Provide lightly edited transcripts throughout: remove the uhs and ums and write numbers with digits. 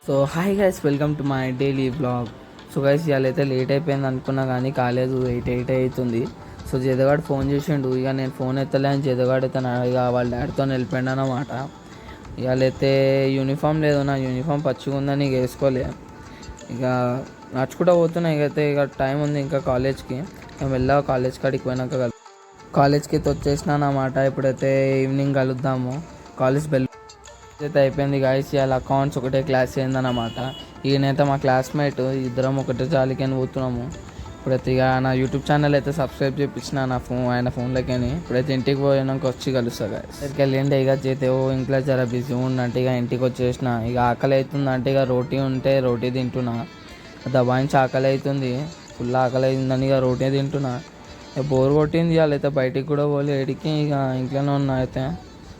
So hi guys, welcome to my daily blog. So guys, ఇవాళ అయితే late అయిపోయింది అనుకున్నా కానీ కాలేదు. 8 అవుతుంది. సో జదగాడు ఫోన్ చేసిండు. ఇక నేను ఫోన్ ఎత్తలే అని జదగాడు అయితే ఇక వాళ్ళ డాడీతో వెళ్ళిపోయాడు అన్నమాట. ఇవాళైతే యూనిఫామ్ లేదు, నా యూనిఫామ్ పచ్చిగా ఉందని ఇక వేసుకోలే. ఇక నడుచుకుంటూ పోతున్నా. ఇక టైం ఉంది ఇంకా కాలేజ్కి. మేము వెళ్ళా కాలేజ్ కాడికి పోయినాక కాలేజ్కి అయితే వచ్చేసిన అన్నమాట. ఇప్పుడైతే ఈవినింగ్ కలుద్దాము. కాలేజ్ బెల్ అయితే అయిపోయింది గాయస్. ఇవాళ అకౌంట్స్ ఒకటే క్లాస్ అయిందన్నమాట. ఈయనైతే మా క్లాస్మేట్, ఇద్దరం ఒకటే జాలికని పోతున్నాము. ఇప్పుడైతే ఇక నా యూట్యూబ్ ఛానల్ అయితే సబ్స్క్రైబ్ చేయించిన ఆయన ఫోన్లోకి. ఇప్పుడైతే ఇంటికి పోయినాక వచ్చి కలుస్తా గాయస్. ఇక్కడికి వెళ్ళిండే ఇక చేతే ఇంట్లో జర బిజీ ఉండంటే ఇక ఇంటికి వచ్చేసిన. ఇక ఆకలి అవుతుందంటే ఇక రోటీ ఉంటే రోటీ తింటున్నా. దబాయించి ఆకలి అవుతుంది, ఫుల్ ఆకలి అవుతుందని ఇక రోటీ తింటున్నా. ఇక బోర్ కొట్టింది. వాళ్ళైతే బయటికి కూడా పోలే ఏడికి, ఇక ఇంట్లోనే ఉన్నా. అయితే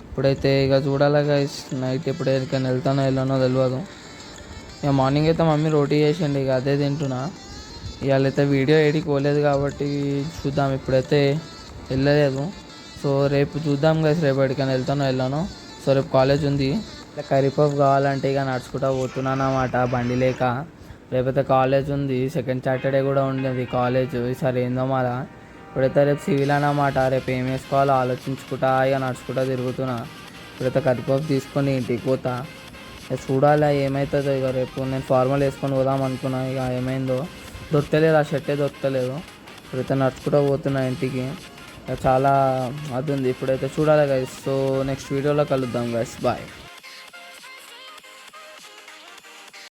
ఇప్పుడైతే ఇక చూడాలి గైస్, నైట్ ఎప్పుడు ఎక్కడికైనా వెళ్తానో వెళ్ళానో తెలియదు. ఇక మార్నింగ్ అయితే మమ్మీ రోటీ చేసిండి, ఇక అదే తింటున్నా. ఇవాళైతే వీడియో ఏడికి పోలేదు కాబట్టి చూద్దాం. ఇప్పుడైతే వెళ్ళలేదు. సో రేపు చూద్దాం గైస్, రేపు ఎక్కడికైనా వెళ్తానో వెళ్ళానో. సో రేపు కాలేజ్ ఉంది. కర్రీపఫ్ కావాలంటే ఇక నడుచుకుంటా పోతున్నాను అన్నమాట, బండి లేక. రేపైతే కాలేజ్ ఉంది. సెకండ్ సాటర్డే కూడా ఉండేది కాలేజ్. ఈసారి ఏందో మాదా. ఇప్పుడైతే రేపు సివిల్ అన్నమాట. రేపు ఏం వేసుకోవాలో ఆలోచించుకుంటా ఇక నడుచుకుంటా తిరుగుతున్నా. ఇప్పుడైతే కరిపప్పు తీసుకొని ఇంటికి పోతా. ఇక చూడాలి ఏమవుతుందో. ఇక రేపు నేను ఫార్మల్ వేసుకొని పోదాం అనుకున్నా. ఇక ఏమైందో దొరకలేదు, ఆ షర్టే దొరకలేదు. ఇప్పుడైతే నడుచుకుంటూ పోతున్నా ఇంటికి. ఇక చాలా అది ఉంది. ఇప్పుడైతే చూడాలి గైస్. సో నెక్స్ట్ వీడియోలో కలుద్దాం గైస్, బాయ్.